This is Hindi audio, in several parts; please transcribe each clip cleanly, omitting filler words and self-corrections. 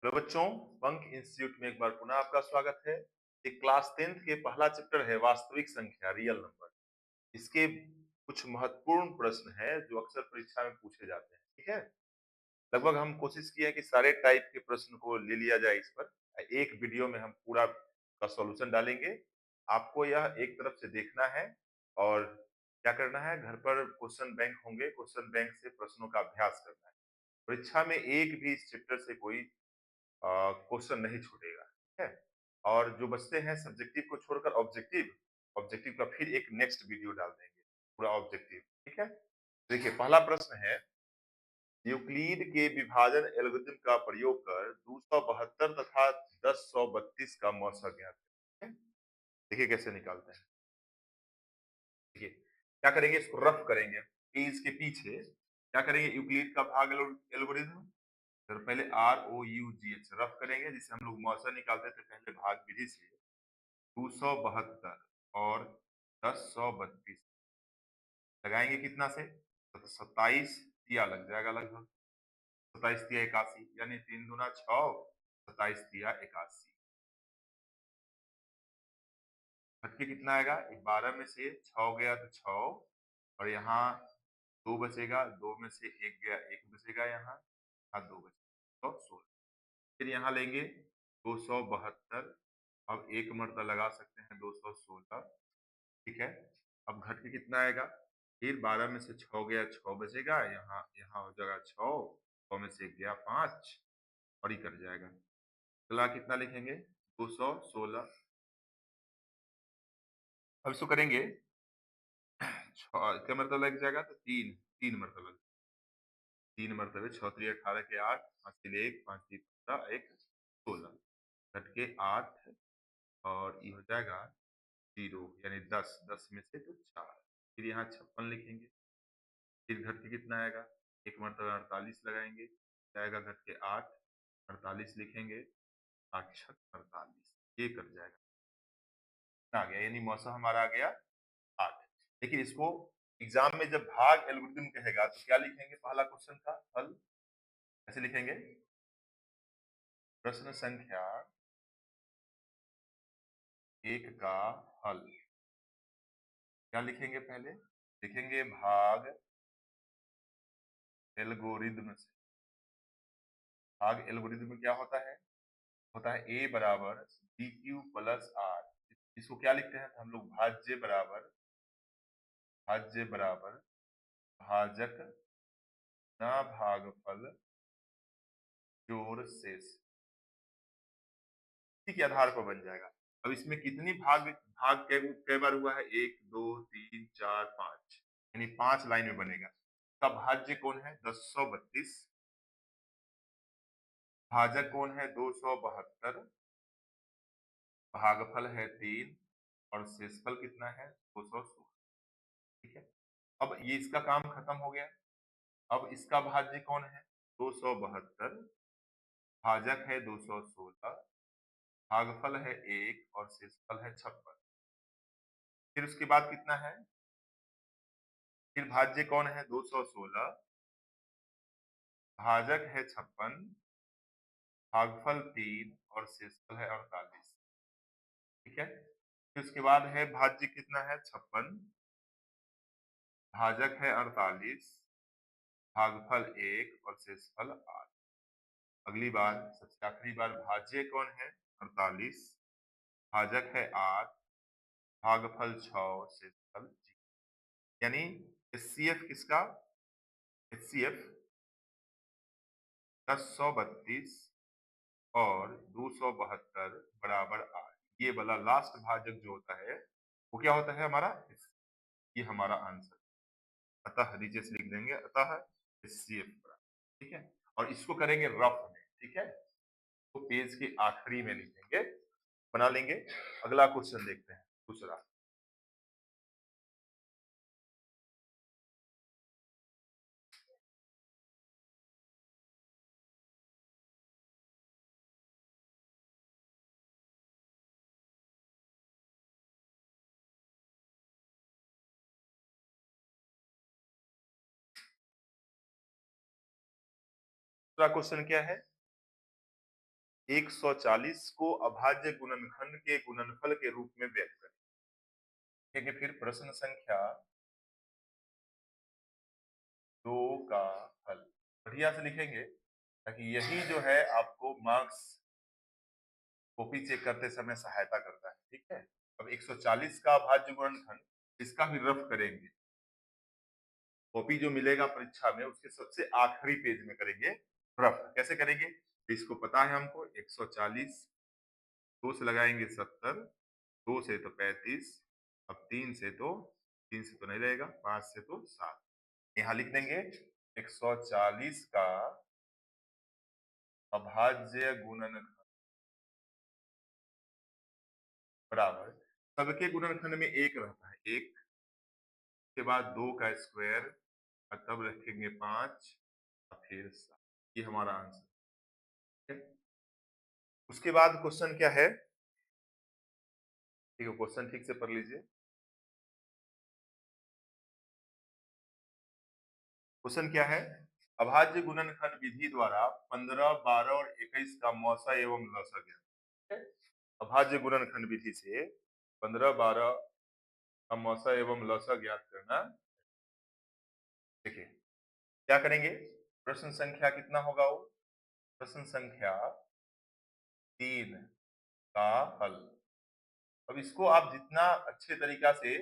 हेलो बच्चों, पंख इंस्टीट्यूट में एक बार पुनः आपका स्वागत है। ये क्लास 10th के पहला चैप्टर है वास्तविक संख्या, रियल नंबर। इसके कुछ महत्वपूर्ण प्रश्न हैं जो अक्सर परीक्षा में पूछे जाते हैं। ठीक है, लगभग हम कोशिश किए हैं कि सारे टाइप के प्रश्न को ले लिया जाए इस पर। एक वीडियो में हम पूरा का सॉल्यूशन डालेंगे। आपको यह एक तरफ से देखना है और क्या करना है, घर पर क्वेश्चन बैंक होंगे, क्वेश्चन बैंक से प्रश्नों का अभ्यास करना है। परीक्षा में एक भी इस चैप्टर से कोई क्वेश्चन नहीं छूटेगा। ठीक है, और जो बचते हैं सब्जेक्टिव को छोड़कर ऑब्जेक्टिव, ऑब्जेक्टिव का फिर एक नेक्स्ट वीडियो डाल देंगे पूरा ऑब्जेक्टिव। ठीक है, देखिए पहला प्रश्न है, यूक्लिड के विभाजन एल्गोरिथम का प्रयोग कर 272 तथा 1032 का मौसा ज्ञात करें। देखिए कैसे निकालते हैं। देखिए क्या करेंगे, इसको रफ करेंगे। पेज के पीछे क्या करेंगे, यूक्लिड का भाग एल्गोरिथम, तो पहले ROUGH रफ करेंगे, जिसे हम लोग मौसा निकालते थे पहले भाग विधि से। 272 और 1032 लगाएंगे कितना से, तो 27 तिया लग जाएगा लगभग। 27 तिया 81, यानी 3 दूना 6, 27 तिया 81। हटके कितना आएगा, 12 में से 6 गया तो 6, और यहाँ 2 बचेगा, 2 में से 1 गया, 1 बचेगा, यहाँ 2 बचेगा, तो 16। फिर यहाँ लेंगे 272, अब एक मरता लगा सकते हैं 216। ठीक है, अब घट के कितना आएगा, फिर 12 में से 6 गया, 6 बचेगा, यहाँ यहाँ हो जाएगा 6, 6 में से 1 गया 5, और ये कट जाएगा। अगला कितना लिखेंगे, 216। अब इसको करेंगे क्या मतलब लग जाएगा, तो 3, 3 मरतबा, 3 मरतबे, 6 3 18 के 8, 5 3 1, 5 3 15, 1 16, घट के 8, और ये हो जाएगा 0, यानी 10, 10 में से तो 4। फिर यहाँ 56 लिखेंगे, फिर घट के कितना आएगा, एक मरतबा 48 लगाएंगे, जाएगा घट के 8, 48 लिखेंगे, 8 छक 48, ये कट जाएगा, आ गया, यानी मौसा हमारा आ गया 8। लेकिन इसको एग्जाम में जब भाग एल्गोरिथम कहेगा तो क्या लिखेंगे, पहला क्वेश्चन का हल ऐसे लिखेंगे, प्रश्न संख्या 1 का हल। क्या लिखेंगे, पहले लिखेंगे भाग एल्गोरिथम से। भाग एल्गोरिथम में क्या होता है ए बराबर डी क्यू प्लस आर। इसको क्या लिखते हैं, तो हम लोग भाज्य बराबर भाजक ना भागफल जोड़ शेष, इसी के आधार पर बन जाएगा। अब इसमें कितनी भाग भाग कई बार हुआ है, 1 2 3 4 5, यानी 5 लाइन में बनेगा। इसका भाज्य कौन है, 1032, भाजक कौन है, 272, भागफल है 3, और शेषफल कितना है, 216। ठीक है, अब ये इसका काम खत्म हो गया। अब इसका भाज्य कौन है, 272, भाजक है 216, भागफल है 1, और शेषफल है 56। फिर उसके बाद कितना है, फिर भाज्य कौन है, 216, भाजक है 56, भागफल 3, और शेषफल है 48। ठीक है, फिर उसके बाद है भाज्य कितना है, 56, भाजक है 48, भागफल 1, और शेषफल 8। अगली बार, सबसे आखिरी बार, भाज्य कौन है, 48, भाजक है 8, भागफल 6, शेषफल 0। यानी एचसीएफ किसका, एचसीएफ 1032 और 272 बराबर 8। ये वाला लास्ट भाजक जो होता है वो क्या होता है हमारा, ये हमारा आंसर। अतः नीचे से लिख देंगे, अतः एचसीएफ बराबर। ठीक है, और इसको करेंगे रफ में। ठीक है, तो पेज के आखिरी में लिखेंगे, बना लेंगे। अगला क्वेश्चन देखते हैं, दूसरा। दूसरा क्वेश्चन क्या है, 140 को अभाज्य गुणनखंड के गुणनफल के रूप में व्यक्त करें। देखिए फिर प्रश्न संख्या 2 का हल बढ़िया से लिखेंगे ताकि यही जो है आपको मार्क्स कॉपी चेक करते समय सहायता करता है। ठीक है, अब 140 का अभाज्य गुणनखंड इसका भी रफ करेंगे। कॉपी जो मिलेगा परीक्षा में उसके सबसे आखिरी पेज में करेंगे रफ। कैसे करेंगे? इसको पता है हमको 140, 2 से लगाएंगे 70, 2 से तो 35, अब 3 से तो नहीं रहेगा, 5 से तो 7। यहाँ लिख देंगे 140 का अभाज्य गुणनखंड बराबर सबके गुणनखंड में 1 रहता है, 1 के बाद 2 का स्क्वायर और तब रखेंगे 5 और फिर 7। ये हमारा आंसर है। उसके बाद क्वेश्चन क्या है? ठीक है, क्वेश्चन ठीक से पढ़ लीजिए। क्वेश्चन क्या है? अभाज्य गुणनखंड विधि द्वारा 15, 12 और 21 का मौसा एवं लसा ज्ञात। अभाज्य गुणनखंड विधि से 15, 12 का मौसा एवं लसा ज्ञात करना। देखिए क्या करेंगे? प्रश्न संख्या कितना होगा वो? प्रश्न संख्या 3 का हल। अब इसको आप जितना अच्छे तरीका से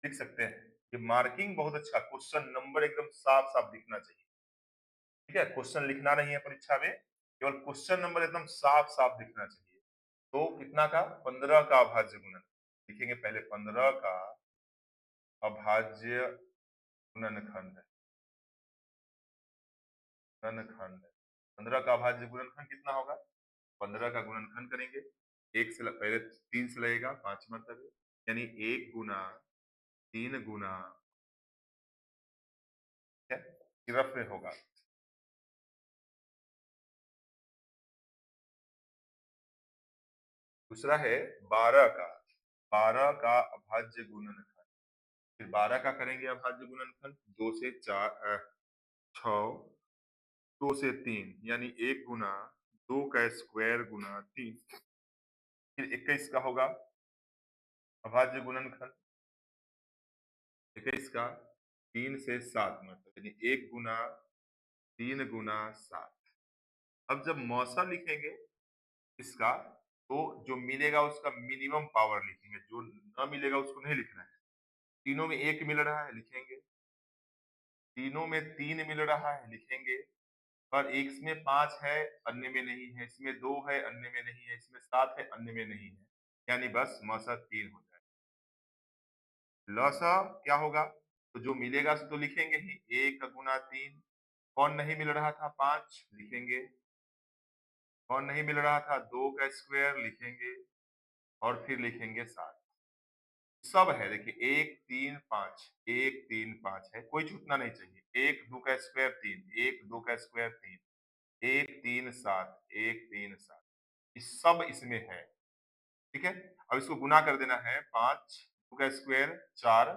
लिख सकते हैं, ये मार्किंग बहुत अच्छा, क्वेश्चन नंबर एकदम साफ साफ दिखना चाहिए। ठीक है, क्वेश्चन लिखना नहीं है परीक्षा में, केवल क्वेश्चन नंबर एकदम साफ साफ दिखना चाहिए। तो कितना का? 15 का अभाज्य गुणन लिखेंगे। पहले 15 का अभाज्य गुणनखंड, गुणनखंड 15 का अभाज्य गुणनखंड कितना होगा? 15 का गुणनखंड करेंगे, एक से पहले 3 से लगेगा 5 मरतबे, यानी 1 गुना 3 गुना, ठीक है, रफ में होगा। दूसरा है 12 का, 12 का अभाज्य गुणनखंड। फिर 12 का करेंगे अभाज्य गुणनखंड, 2 से 4 6, 2 से 3 यानी 1 गुना 2 का स्क्वायर गुना 3। फिर 21 का होगा अभाज्य गुणनखंड, 21 का 3 से 7 मतलब यानी 1 गुना 3 गुना 7। अब जब मौसा लिखेंगे इसका, तो जो मिलेगा उसका मिनिमम पावर लिखेंगे, जो न मिलेगा उसको नहीं लिखना है। तीनों में 1 मिल रहा है लिखेंगे, तीनों में 3 मिल रहा है लिखेंगे, पर एक इसमें 5 है अन्य में नहीं है, इसमें 2 है अन्य में नहीं है, इसमें 7 है अन्य में नहीं है, यानी बस मौसा 3 हो जाए। लौसा क्या होगा? तो जो मिलेगा सो तो लिखेंगे ही, 1 गुना 3। कौन नहीं मिल रहा था? 5 लिखेंगे। कौन नहीं मिल रहा था? 2 का स्क्वायर लिखेंगे और फिर लिखेंगे 7। सब है देखिए, 1 3 5, 1 3 5 है, कोई छूटना नहीं चाहिए। 1 2 का स्क्वायर 3, 1 2 का स्क्वायर 3, 1 3 7, 1 3 7, इस सब इसमें है। ठीक है, अब इसको गुना कर देना है। 5 2 का स्क्वायर 4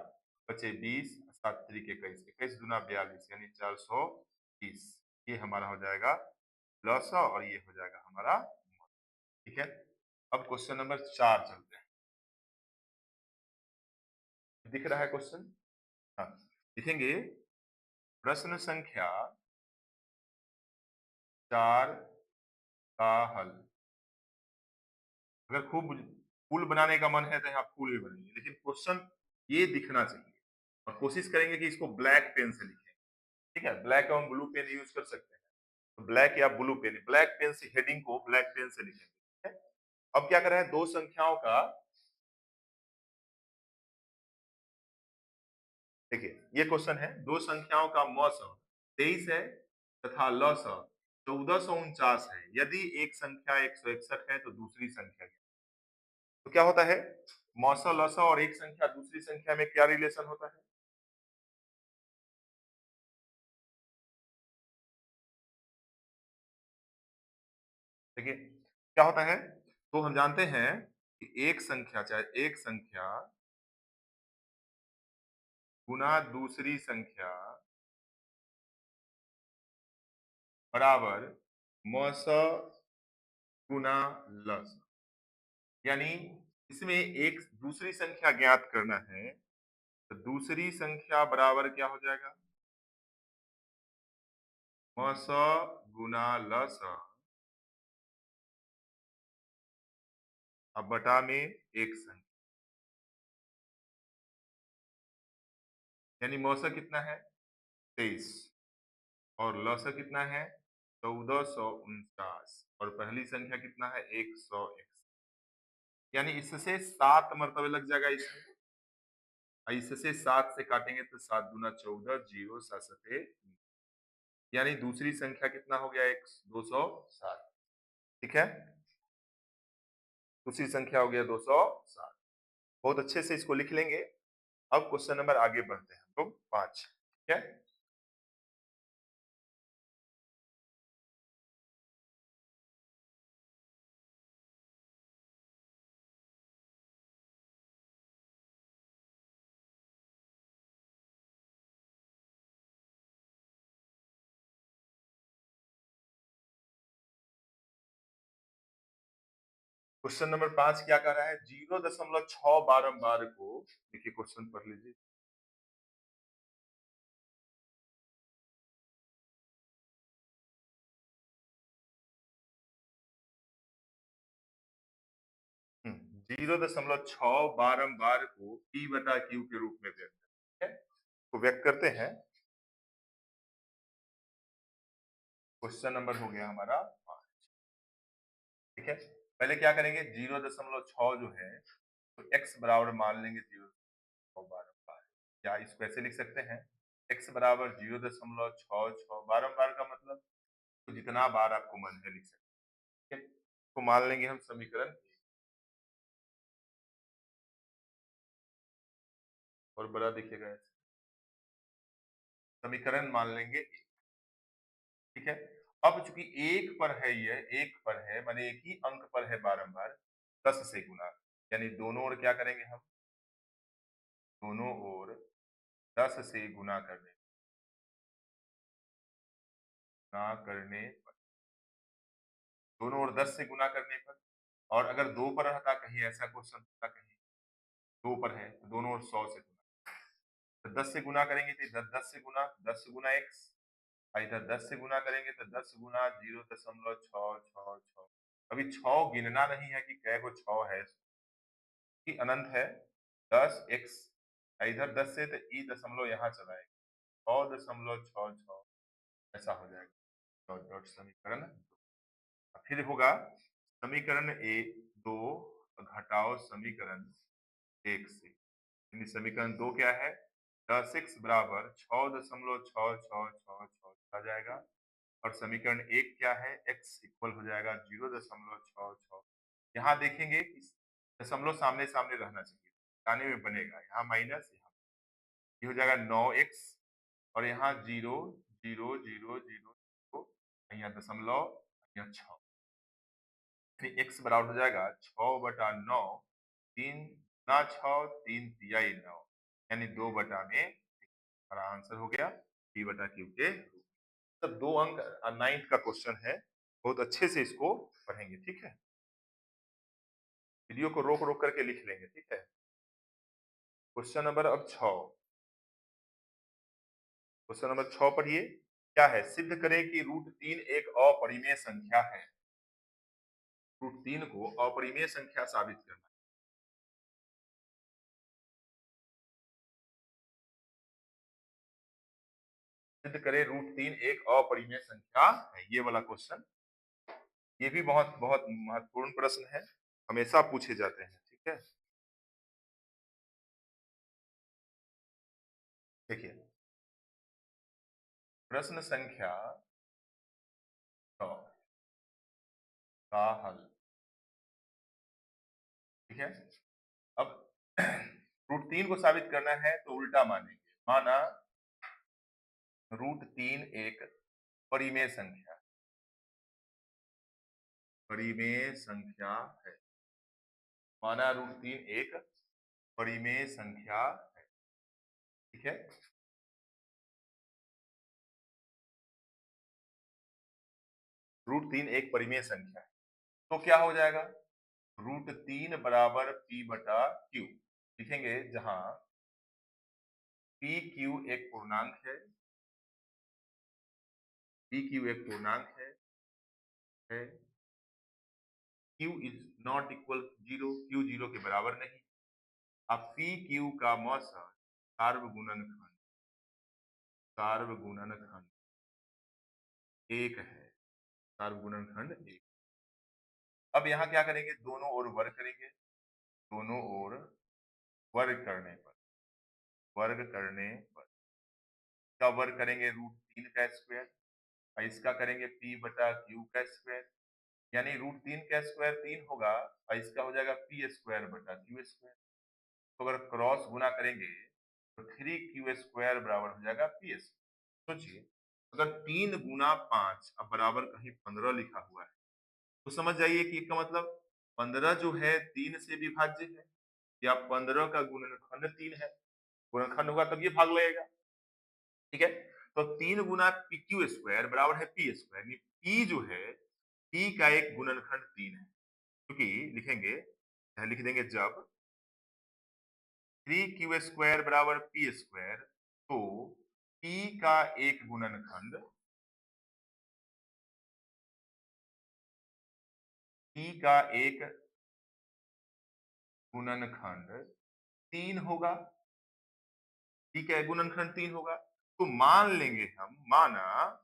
बचे 20, 7 3 21, 21 दूना 42 यानी 430। ये हमारा हो जाएगा लौसा और ये हो जाएगा हमारा। ठीक है, अब क्वेश्चन नंबर 4 चलते हैं। दिख रहा है क्वेश्चन? हाँ, लिखेंगे प्रश्न संख्या 4 का हल। अगर खूब फूल बनाने का मन है तो यहाँ फूल भी बनेंगे, लेकिन क्वेश्चन ये दिखना चाहिए। और कोशिश करेंगे कि इसको ब्लैक पेन से लिखें। ठीक है, ब्लैक एवं ब्लू पेन यूज कर सकते हैं, तो ब्लैक या ब्लू पेन, ब्लैक पेन से हेडिंग को ब्लैक पेन से लिखेंगे। ठीक है? अब क्या कर रहे हैं? दो संख्याओं का, देखिए ये क्वेश्चन है, दो संख्याओं का मौसम 23 है तथा लौसम 1449 है। यदि एक संख्या 161 है तो दूसरी संख्या क्या? तो क्या होता है? मौसा लौसा और एक संख्या दूसरी संख्या में क्या रिलेशन होता है? देखिए क्या होता है, तो हम जानते हैं कि एक संख्या, चाहे एक संख्या गुना दूसरी संख्या बराबर मौसा गुना लस, यानी इसमें एक दूसरी संख्या ज्ञात करना है, तो दूसरी संख्या बराबर क्या हो जाएगा? मस गुना लस, अब बटा में एक संख्या, यानी मौसा कितना है? 23, और लौसा कितना है? 1449, और पहली संख्या कितना है? 101, यानी इससे 7 मरतबे लग जाएगा इसमें, और इससे 7 से काटेंगे तो 7 दूना 14, जीरो 7 सते, यानी दूसरी संख्या कितना हो गया? 207। ठीक है, दूसरी संख्या हो गया 207। बहुत अच्छे से इसको लिख लेंगे। अब क्वेश्चन नंबर आगे बढ़ते हैं हम लोग 5। ठीक है, क्वेश्चन नंबर 5 क्या कह रहा है? 0.6 बारंबार को, देखिए क्वेश्चन पढ़ लीजिए। हम्म, 0.6 बारंबार को P बटा Q के रूप में व्यक्त करते हैं। तो व्यक्त करते हैं। क्वेश्चन नंबर हो गया हमारा 5। ठीक है, पहले क्या करेंगे? 0.6 जो है तो x बराबर मान लेंगे 0.6 बारंबार, या इसको ऐसे लिख सकते हैं, x बराबर 0.66 बारंबार का मतलब तो जितना बार आपको मन है लिख सकते हैं। ठीक है, तो मान लेंगे हम समीकरण, और बड़ा देखिएगा ऐसे। समीकरण मान लेंगे। ठीक है, अब चूंकि एक पर है, यह एक पर है माने एक ही अंक पर है बारंबार, 10 से गुना, यानी दोनों ओर क्या करेंगे हम? दोनों ओर 10 से गुना करने पर, दोनों ओर 10 से गुना करने पर, और अगर दो पर रहता, कहीं ऐसा क्वेश्चन था कहीं दो पर है तो दोनों ओर 100 से गुना, तो 10 से गुना करेंगे तो इधर 10 से गुना, 10 गुना x, और इधर 10 से गुना करेंगे तो 10 गुना 0.666। अभी 6 गिनना नहीं है कि कै गो 6 है, कि अनंत है, 10x, इधर 10 से तो ई दशमलव यहाँ चलाएगा, 6.66, ऐसा हो जाएगा। डॉट डॉट समीकरण, फिर होगा समीकरण ए 2 घटाओ समीकरण 1 से, यानी समीकरण 2 क्या है? 10x बराबर 6.6666 आ जाएगा, और समीकरण 1 क्या है? x इक्वल हो जाएगा 0.66। यहाँ देखेंगे कि दशमलव सामने सामने रहना चाहिए, गाने में बनेगा, यहाँ माइनस, यहाँ ये हो जाएगा 9x, और यहाँ 0.0000, यहाँ दशमलव, यहाँ 6, x बराबर हो जाएगा 6/9, 3 गुना 6, 3 तिया 9, यानी 2/में। हमारा आंसर हो गया P बटा Q के रूप में। तब 2 अंक 9th का क्वेश्चन है, बहुत अच्छे से इसको पढ़ेंगे। ठीक है, वीडियो को रोक रोक करके लिख लेंगे। ठीक है, क्वेश्चन नंबर अब 6, क्वेश्चन नंबर 6 पढ़िए। क्या है? सिद्ध करें कि √3 एक अपरिमेय संख्या है। √3 को अपरिमेय संख्या साबित करना। सिद्ध करें √3 एक अपरिमेय संख्या है, ये वाला क्वेश्चन, ये भी बहुत बहुत महत्वपूर्ण प्रश्न है, हमेशा पूछे जाते हैं। ठीक है, देखिए प्रश्न संख्या 6 का हल। ठीक है, अब √3 को साबित करना है तो उल्टा मानेंगे, माना √3 एक परिमेय संख्या, परिमेय संख्या है, माना √3 एक परिमेय संख्या है। ठीक है, √3 एक परिमेय संख्या है, तो क्या हो जाएगा, √3 बराबर पी बटा क्यू लिखेंगे, जहां पी क्यू एक पूर्णांक है, Q is not equal zero, Q zero के बराबर नहीं। अब पी क्यू का मौसा सार्वगुणनखंड एक है, सार्वगुणनखंड एक। अब यहाँ क्या करेंगे, दोनों ओर वर्ग करेंगे, दोनों ओर वर्ग करने पर का वर्ग करेंगे √3 का स्क्वायर, और इसका करेंगे पी बटा क्यू का स्क्वायर, यानी √3 का स्क्वायर 3 होगा, और इसका हो जाएगा पी स्क्वायर बटा क्यू स्क्वायर। तो अगर क्रॉस गुना करेंगे तो 3 क्यू स्क्वायर बराबर हो जाएगा पी स्क्वायर। सोचिए, अगर 3 गुना 5, अब बराबर कहीं 15 लिखा हुआ है, तो समझ जाइए कि इसका मतलब 15 जो है 3 से विभाज्य है, या 15 का गुणनखंड 3 है, गुणनखंड होगा तब ये भाग लगेगा। ठीक है, तो 3 गुना पी क्यू स्क्वायर बराबर है पी स्क्वायर, पी जो है, पी का एक गुणनखंड 3 है, क्योंकि लिखेंगे, लिख देंगे जब 3 क्यू स्क्वायर बराबर पी स्क्वायर, तो पी का एक गुणनखंड, पी का एक गुणनखंड 3 होगा। ठीक है, गुणनखंड 3 होगा, तो मान लेंगे हम, माना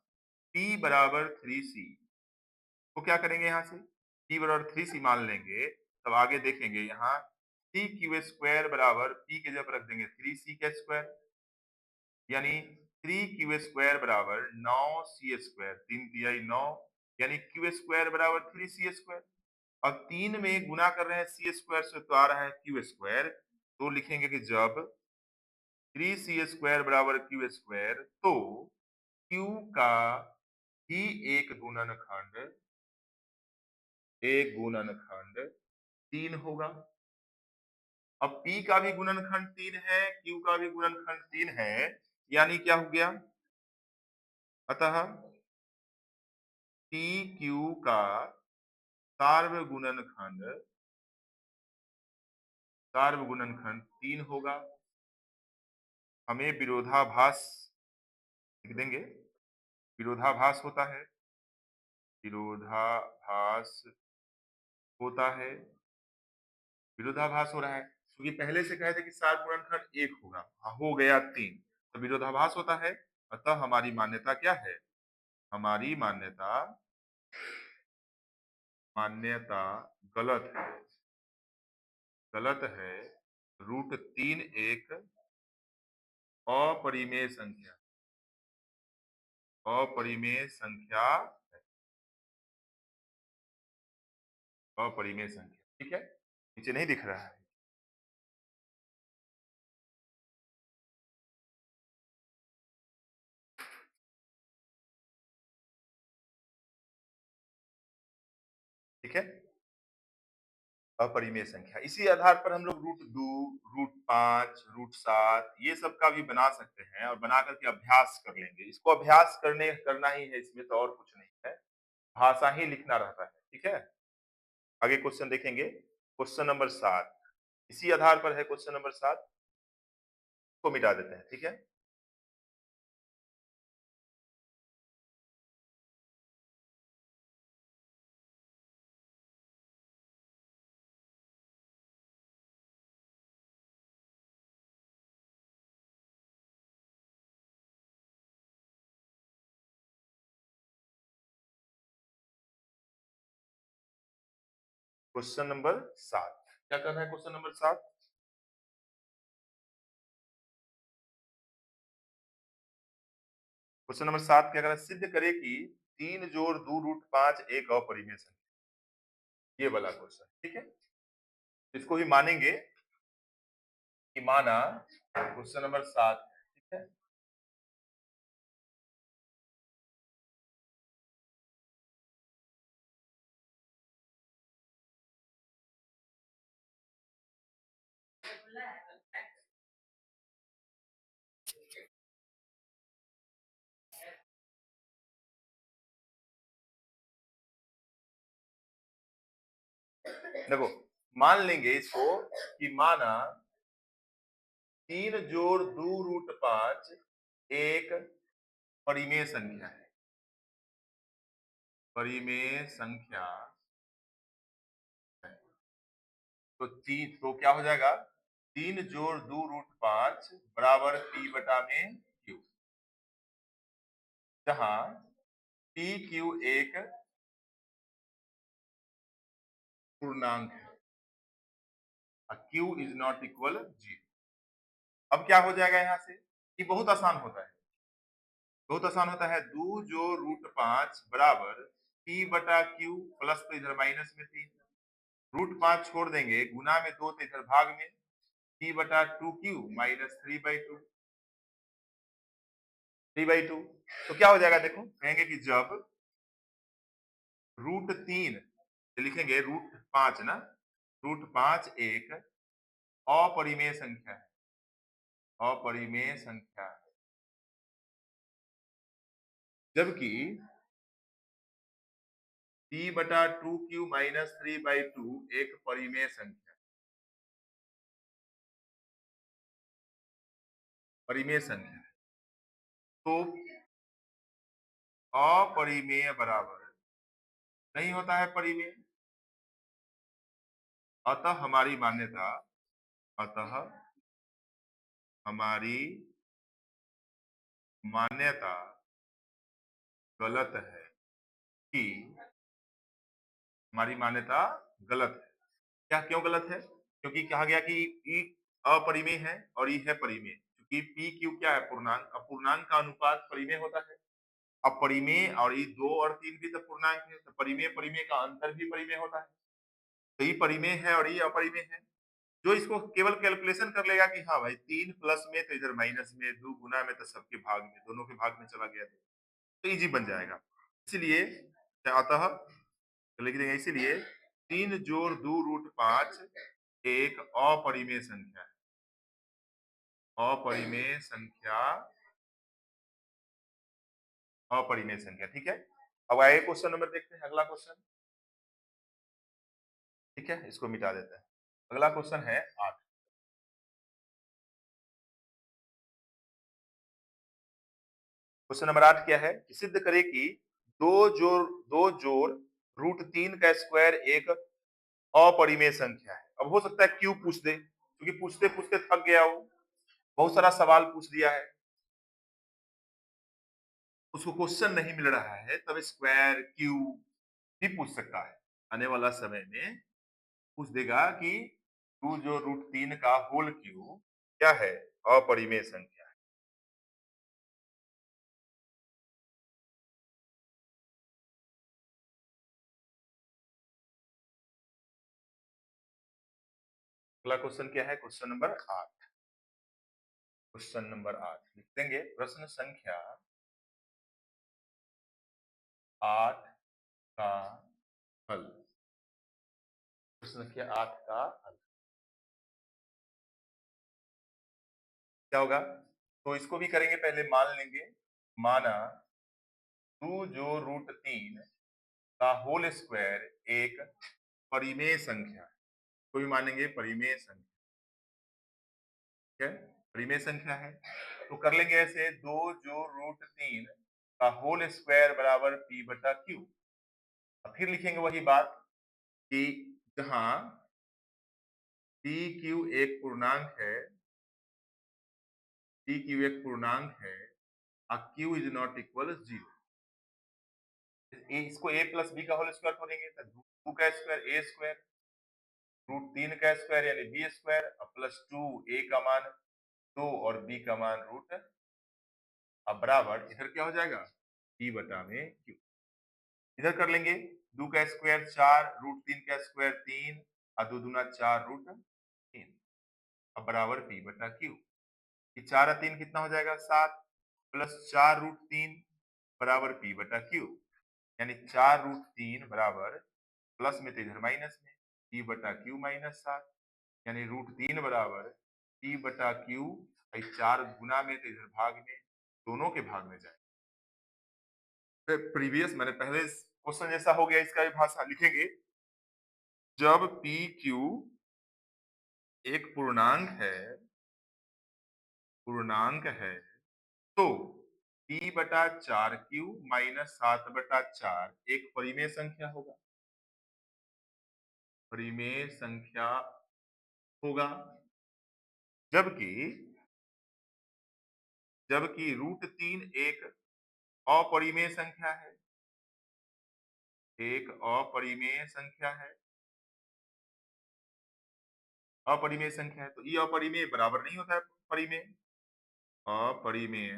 p बराबर 3c, तो क्या करेंगे यहाँ से, p बराबर 3c मान लेंगे, तब आगे देखेंगे यहाँ 3 क्यू स्क्वायर बराबर p के जब रख देंगे 3c का स्क्वायर, यानी 3 क्यू स्क्वायर बराबर 9c स्क्वायर, 3 × 3 = 9, यानी क्यू स्क्वायर बराबर 3c स्क्वायर। और 3 में गुना कर रहे हैं सी स्क्वायर से, तो आ रहा है क्यू स्क्वायर, तो लिखेंगे कि जब 3c² बराबर क्यू स्क्वायर, तो क्यू का ही एक गुणनखंड 3 होगा। अब p का भी गुणनखंड 3 है, q का भी गुणनखंड 3 है, यानी क्या हो गया, अतः p q का सार्वगुणनखंड 3 होगा। हमें विरोधाभास लिख देंगे, विरोधाभास होता है, विरोधाभास होता है, विरोधाभास हो रहा है, क्योंकि पहले से कहे थे कि सात गुणनखंड एक होगा, हो गया 3, तो विरोधाभास होता है। अतः हमारी मान्यता क्या है, हमारी मान्यता मान्यता गलत है, गलत है। √3 एक अपरिमेय संख्या, अपरिमेय संख्या, अपरिमेय संख्या। ठीक है, नीचे नहीं दिख रहा है। ठीक है, अपरिमेय संख्या, इसी आधार पर हम लोग √2, √5, √7 ये सब का भी बना सकते हैं, और बना करके अभ्यास कर लेंगे। इसको अभ्यास करना ही है, इसमें तो और कुछ नहीं है, भाषा ही लिखना रहता है। ठीक है, आगे क्वेश्चन देखेंगे, क्वेश्चन नंबर 7, इसी आधार पर है क्वेश्चन नंबर 7 को मिटा देते हैं। ठीक है, क्वेश्चन नंबर 7 क्या करना है, क्वेश्चन नंबर 7, क्वेश्चन नंबर 7 क्या करना है, सिद्ध करे कि 3 जोड़ 2 √5 एक अपरिमेय संख्या, ये वाला क्वेश्चन। ठीक है, इसको ही मानेंगे कि माना क्वेश्चन नंबर 7, ठीक है, देखो, मान लेंगे इसको कि माना 3 जोड़ 2√5 एक परिमेय संख्या है। परिमेय संख्या है। तो क्या हो जाएगा? 3 जोड़ 2√5 बराबर पी बटा में क्यू, जहां पी क्यू एक पूर्णांक है, क्यू इज नॉट इक्वल 0। अब क्या हो जाएगा यहाँ से? ये बहुत आसान होता है, बहुत आसान होता है। 2 जो √5 बराबर पी बटा क्यू, प्लस तो इधर माइनस में 3, √5 छोड़ देंगे, गुना में 2 तो इधर भाग में, पी बटा 2 क्यू माइनस 3/2, 3/2। तो क्या हो जाएगा? देखो, कहेंगे कि जब √3 लिखेंगे, √5 ना, √5 एक अपरिमेय संख्या है, अपरिमेय संख्या है, जबकि p बटा 2q माइनस 3/2 एक परिमेय संख्या, परिमेय संख्या है। तो अपरिमेय बराबर नहीं होता है परिमेय। अतः हमारी मान्यता, अतः हमारी मान्यता गलत है, कि हमारी मान्यता गलत है। क्या, क्यों गलत है? क्योंकि कहा गया कि ई अपरिमेय है और ई है परिमेय। क्योंकि पी क्यू क्या है? पूर्णांक। अब पूर्णांक का अनुपात परिमेय होता है। अब परिमेय और ई 2 और 3 भी तो पूर्णांक है, तो परिमेय परिमेय का अंतर भी परिमेय होता है। तो ई परिमेय है और ई अपरिमेय है। जो इसको केवल कैलकुलेशन कर लेगा कि हाँ भाई 3 प्लस में तो इधर माइनस में, 2 गुना में तो सबके भाग में, दोनों के भाग में चला गया, तो इजी बन जाएगा। इसलिए अतः लिख देंगे, इसीलिए 3 जोड़ 2√5 एक अपरिमेय संख्या है, अपरिमेय संख्या, अपरिमेय संख्या। ठीक है, अब आए क्वेश्चन नंबर देखते हैं, अगला क्वेश्चन। ठीक है, इसको मिटा देते हैं। अगला क्वेश्चन है 8। क्वेश्चन नंबर 8 क्या है? सिद्ध करें कि 2 जोड़ √3 का स्क्वायर एक अपरिमेय संख्या है। अब हो सकता है क्यों पूछ दे, क्योंकि पूछते पूछते थक गया हो, बहुत सारा सवाल पूछ दिया है, उसको क्वेश्चन नहीं मिल रहा है, तब स्क्वायर क्यू भी पूछ सकता है। आने वाला समय में पूछ देगा कि 2 जो √3 का होल क्यू क्या है? अपरिमेय संख्या है। अगला क्वेश्चन क्या है? Question number 8। क्वेश्चन नंबर 8 लिख देंगे, प्रश्न संख्या 8 का हल। प्रश्न संख्या 8 का हल क्या होगा? तो इसको भी करेंगे, पहले मान लेंगे, माना 2 जो √3 का होल स्क्वायर एक परिमेय संख्या है। तो भी मानेंगे परिमेय संख्या, ठीक है, परिमेय संख्या है। तो कर लेंगे ऐसे, 2 जो √3 का होल स्क्वायर बराबर पी बटा क्यू। फिर लिखेंगे वही बात कि जहां पी क्यू एक पूर्णांक है, पी क्यू एक पूर्णांक है, क्यू इज नॉट इक्वल 0। इसको a प्लस बी का होल स्क्वायर करेंगे तो 2 का स्क्वायर a स्क्वायर, √3 का स्क्वायर यानी b स्क्वायर, प्लस 2 a का मान 2 और b का मान रूट, अब बराबर इधर क्या हो जाएगा? p बटा में q। इधर कर लेंगे, 2 का स्क्वायर 4, √3 का स्क्वायर 3 और 2 दूना 4 √3, अब बराबर p बटा q। 4 और 3 कितना हो जाएगा? 7, प्लस 4 √3 बराबर p बटा q, यानी 4 √3 बराबर, प्लस में तो इधर माइनस में, p बटा क्यू माइनस 7, यानी √3 बराबर p बटा क्यू। 4 गुना में तो इधर भाग में, दोनों के भाग में जाए। प्रीवियस मैंने पहले क्वेश्चन जैसा हो गया, इसका भी भाषा लिखेंगे, जब पी क्यू एक पूर्णांक है तो p बटा 4q माइनस 7/4 एक परिमेय संख्या होगा। परिमेय संख्या होगा। जबकि जबकि √3 एक अपरिमेय संख्या है। एक अपरिमेय संख्या है। अपरिमेय संख्या है तो ये अपरिमेय बराबर नहीं होता है परिमेय। अपरिमेय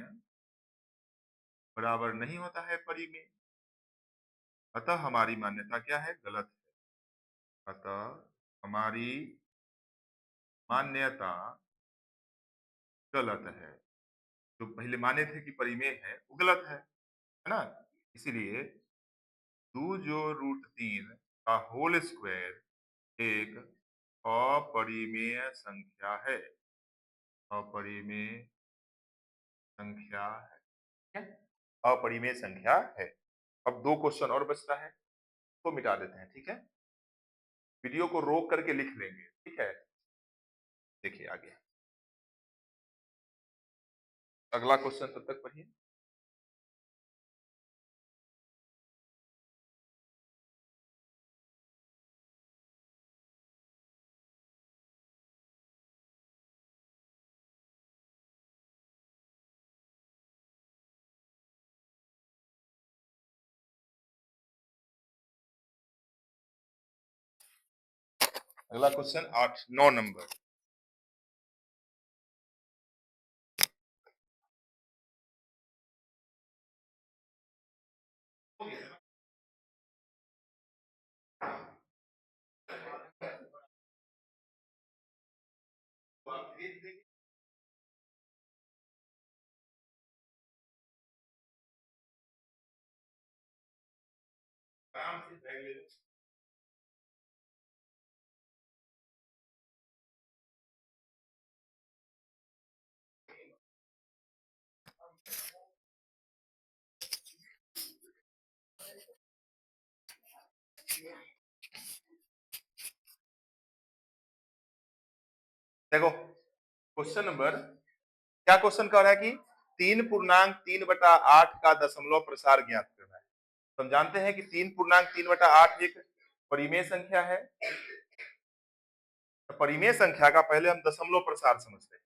बराबर नहीं होता है परिमेय। अतः हमारी मान्यता क्या है? गलत है। अतः हमारी मान्यता गलत है। जो पहले माने थे कि परिमेय है वो गलत है ना? इसीलिए 2 जो √3 का होल स्क्वायर एक अपरिमेय संख्या है। अपरिमेय संख्या है। ठीक है? अपरिमेय संख्या है। अब 2 क्वेश्चन और बचता है तो मिटा देते हैं। ठीक है? वीडियो को रोक करके लिख लेंगे। ठीक है? देखिए आगे अगला क्वेश्चन तब तक पढ़िए। अगला क्वेश्चन 9 नंबर। देखो क्वेश्चन नंबर क्या क्वेश्चन कह रहा है कि 3.3/8 का दशमलव प्रसार ज्ञात करना है। तो हम जानते हैं कि 3.3/8 एक परिमेय संख्या है। तो परिमेय संख्या का पहले हम दशमलव प्रसार समझते हैं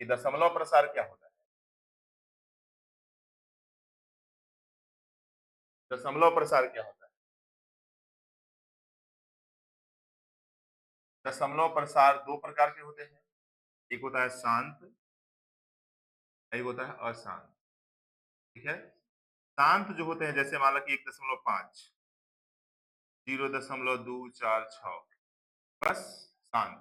कि दशमलव प्रसार क्या होता है। दशमलव प्रसार क्या होता है? दशमलव प्रसार दो प्रकार के होते हैं। एक होता है शांत, एक होता है अशांत। ठीक है? शांत जो होते हैं जैसे मान लो कि 1.5, 0.246 बस शांत।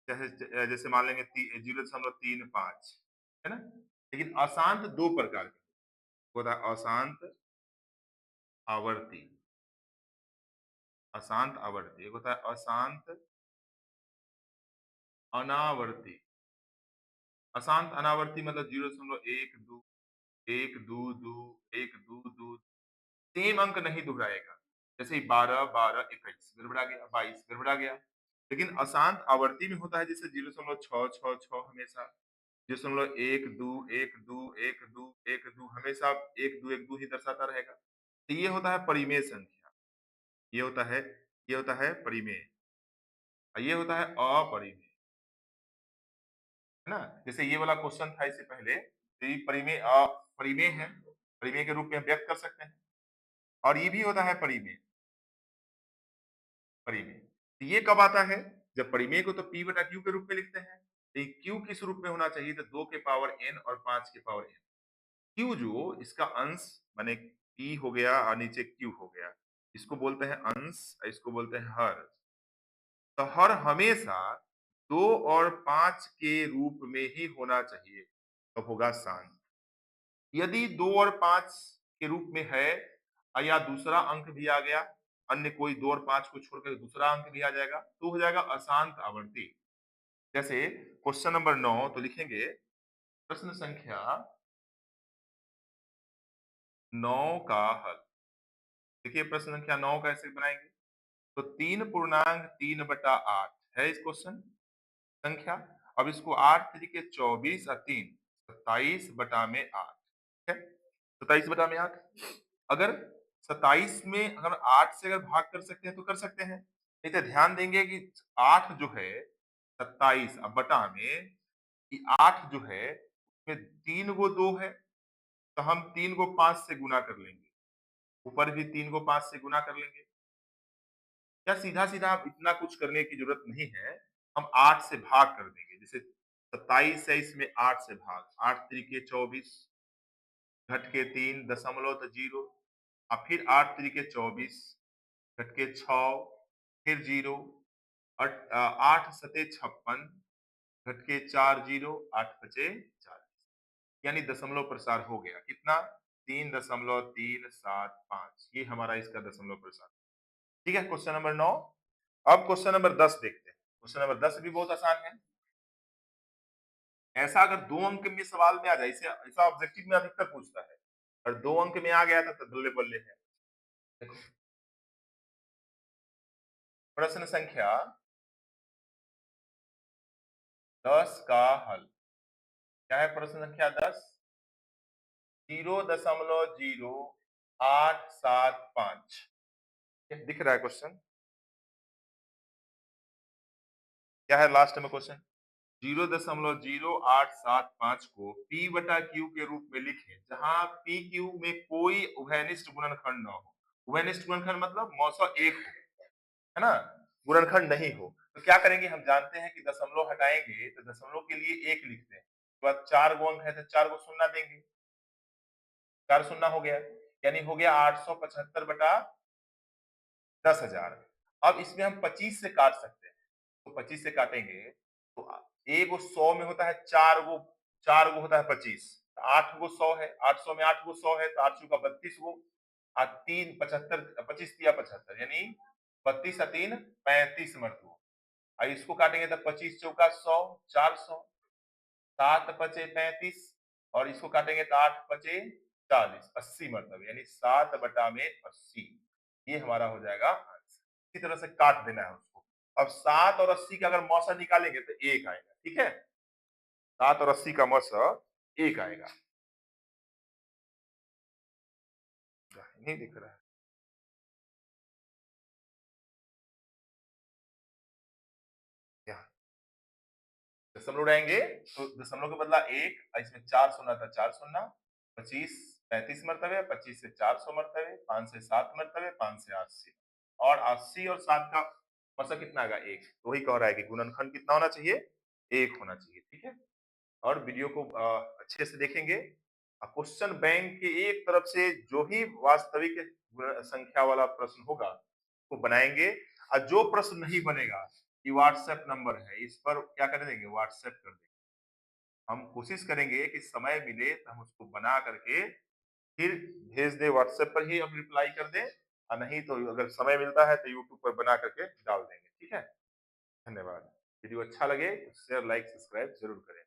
जैसे जैसे मान लेंगे 0.35 है ना। लेकिन अशांत दो प्रकार के होता है। अशांत आवर्ती। अशांत आवर्ती एक होता है अशांत अनावर्ती। अशांत अनावर्ती मतलब 0.12 1 2 2 1 2 2 सेम अंक नहीं दोहराएगा। जैसे 12 12 21 गड़बड़ा गया, 22 गड़बड़ा गया। लेकिन अशांत आवर्ती में होता है जैसे 0.666 हमेशा 0.12 1 2 1 2 1 2 हमेशा 1 2 1 2 ही दर्शाता रहेगा। तो ये होता है परिमेय संख्या। ये होता है परिमेय। और ये होता है अपरिमेय। है ना। जैसे ये वाला क्वेश्चन था इससे पहले तो ये परिमेय है। परिमेय के रूप में व्यक्त कर सकते हैं। और ये भी होता है परिमेय। परिमेय तो ये कब आता है? जब परिमेय को तो p बटा q के रूप में लिखते हैं। तो q किस रूप में होना चाहिए? तो 2 के पावर n और 5 के पावर n। q जो इसका अंश माने p हो गया और नीचे q हो गया, इसको बोलते हैं अंश, इसको बोलते हैं हर। तो हर हमेशा 2 और 5 के रूप में ही होना चाहिए तब तो होगा शांत। यदि 2 और 5 के रूप में है या दूसरा अंक भी आ गया, अन्य कोई 2 और 5 को छोड़कर दूसरा अंक भी आ जाएगा तो हो जाएगा अशांत आवर्ती। जैसे क्वेश्चन नंबर 9 तो लिखेंगे प्रश्न संख्या 9 का हल। देखिए प्रश्न संख्या 9 कैसे बनाएंगे। तो 3.3/8 है इस क्वेश्चन संख्या। अब इसको 8 तरीके 24 और 3 27 बटा में 8 है 27 बटा में 8। अगर 27 में अगर 8 से अगर भाग कर सकते हैं तो कर सकते हैं, नहीं तो ध्यान देंगे कि 8 जो है 27 अब बटा में कि 8 जो है उसमें 3 गो 2 है, तो हम 3 को 5 से गुना कर लेंगे, ऊपर भी 3 को 5 से गुना कर लेंगे। या सीधा-सीधा आप इतना कुछ करने की ज़रूरत नहीं है, हम 8 से भाग कर देंगे। जैसे 27 है इसमें 8 से भाग, 8 त्रिके 24 घट के 3 दशमलव तो 0 और फिर 8 त्रिके 24 घट के 6 फिर 0 8 सते 56 घट के 4 0 8 पचे 40 यानी दशमलव प्रसार हो गया। कितना? 3.375 ये हमारा इसका दशमलव प्रसार। ठीक है, क्वेश्चन नंबर 9। अब क्वेश्चन नंबर 10 देखते हैं। क्वेश्चन नंबर 10 भी बहुत आसान है। ऐसा अगर 2 अंक में सवाल में आ जाए, इसे ऐसा ऑब्जेक्टिव में अधिकतर पूछता है, और 2 अंक में आ गया था तो बल्ले बल्ले है। देखो प्रश्न संख्या 10 का हल क्या है? प्रश्न संख्या 10 0.0875 दिख रहा है क्वेश्चन? क्या है लास्ट में क्वेश्चन? 0.0875 को P बटा Q के रूप में लिखें, जहां P Q में कोई उभयनिष्ठ गुणनखंड न हो। उभयनिष्ठ गुणनखंड मतलब मौसा एक हो, है ना, गुणनखंड नहीं हो। तो क्या करेंगे? हम जानते हैं कि दशमलव हटाएंगे तो दशमलव के लिए एक लिखते हैं, तो बाद 4 गो अंक है तो 4 गो शून्य देंगे, 4 शून्य हो गया, यानी हो गया 875 बटा 10,000। अब इसमें हम 25 से काट सकते हैं, तो 25 से काटेंगे तो एक गो 100 में होता है 4 गो होता है 25, 8 गो 100 है, 800 में 8 गो 100 है तो 8 का 32 गो और 3 75 25 तिया 75 यानी 32 और 3 35 मरतबा। और इसको काटेंगे तो 25 चौका 100 400 7 पचे 35 और इसको काटेंगे तो 8 पचे 40 80 मरतबा यानी 7 बटा में 80 ये हमारा हो जाएगा आंसर। इसी तरह से काट देना है उसको। अब 7 और 80 का अगर मौसा निकालेंगे तो 1 आएगा। ठीक है, 7 और 80 का मौसा 1 आएगा। नहीं दिख रहा है क्या? दशमलव उड़ाएंगे तो दशमलव के बदला 1, इसमें 4 शून्य था 4 शून्य 25 35 मरतबे 25 से 400 मरतबे 5 से 7 मरतबे 5 से 80 और 80 और 7 का मतलब कितना आएगा? 1। तो वही कह रहा है कि गुणनखंड कितना होना चाहिए? 1 होना चाहिए। ठीक है, और वीडियो को अच्छे से देखेंगे। क्वेश्चन बैंक के एक तरफ से जो ही वास्तविक संख्या वाला प्रश्न होगा वो बनाएंगे, और जो प्रश्न नहीं बनेगा ये व्हाट्सएप नंबर है, इस पर क्या कर देंगे? व्हाट्सएप कर देंगे। हम कोशिश करेंगे कि समय मिले तो हम उसको बना करके फिर भेज दे, व्हाट्सएप पर ही हम रिप्लाई कर दें, और नहीं तो अगर समय मिलता है तो यूट्यूब पर बना करके डाल देंगे। ठीक है, धन्यवाद। वीडियो अच्छा लगे तो शेयर लाइक सब्सक्राइब जरूर करें।